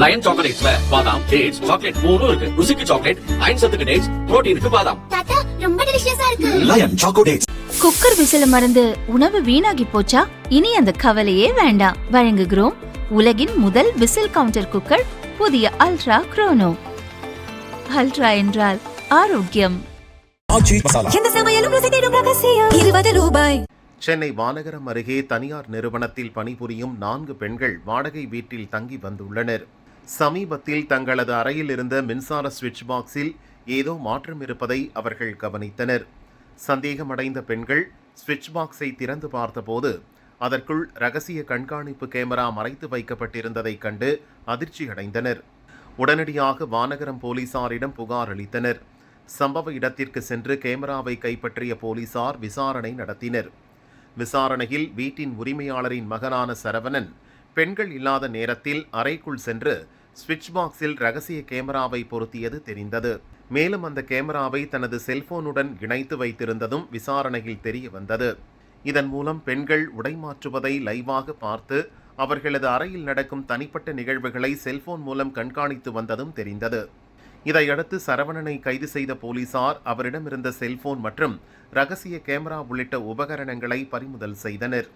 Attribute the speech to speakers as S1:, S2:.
S1: Line சாக்லேட்ஸ்ல பாதாம், dates, chocolate மூணும் இருக்கு. ருசிக்கு சாக்லேட், அயன் சத்துக்கு டேட்ஸ், புரோட்டீனுக்கு பாதாம்.
S2: தாத்தா ரொம்ப டெலிஷியஸா இருக்கு.
S3: Line choco dates.
S4: குக்கர் விசில மறந்து உணவு வீணாகி போச்சா? இனி அந்த கவலையே வேண்டாம். வழங்குகிறோம் உலகின் முதல் விசில் கவுண்டர் குக்கர், புதிய அல்ட்ரா குரோனோ. அல்ட்ரா என்றால் ஆரோக்கியம்.
S2: எந்த சமையலும் ருசி தேடும் ரகசியம். 20 ரூபாய்.
S5: சென்னை மாநகரம் அருகே தனியார் நிறுவனத்தில் பணிபுரியும் 4 பெண்கள் வாடகை வீட்டில் தங்கி வந்துள்ளனர். சமீபத்தில் தங்களது அறையில் இருந்த மின்சார சுவிட்ச் பாக்ஸில் ஏதோ மாற்றம் இருப்பதை அவர்கள் கவனித்தனர். சந்தேகமடைந்த பெண்கள் சுவிட்ச் பாக்ஸை திறந்து பார்த்தபோது அதற்குள் ரகசிய கண்காணிப்பு கேமரா மறைத்து வைக்கப்பட்டிருந்ததைக் கண்டு அதிர்ச்சி அடைந்தனர். உடனடியாக மாநகரம் போலீசாரிடம் புகார் அளித்தனர். சம்பவ இடத்திற்கு சென்று கேமராவை கைப்பற்றிய போலீசார் விசாரணை நடத்தினர். விசாரணையில் வீட்டின் உரிமையாளரின் மகனான சரவணன் பெண்கள் இல்லாத நேரத்தில் அறைக்குள் சென்று சுவிட்ச் பாக்ஸில் ரகசிய கேமராவை பொருத்தியது தெரிந்தது. மேலும் அந்த கேமராவை தனது செல்போனுடன் இணைத்து வைத்திருந்ததும் விசாரணையில் தெரிய வந்தது. இதன் மூலம் பெண்கள் உடை மாற்றுவதை லைவாக பார்த்து அவர்களது அறையில் நடக்கும் தனிப்பட்ட நிகழ்வுகளை செல்போன் மூலம் கண்காணித்து வந்ததும் தெரிந்தது. இதையடுத்து சரவணனை கைது செய்த போலீசார் அவரிடமிருந்த செல்போன் மற்றும் ரகசிய கேமரா உள்ளிட்ட உபகரணங்களை பறிமுதல் செய்தனர்.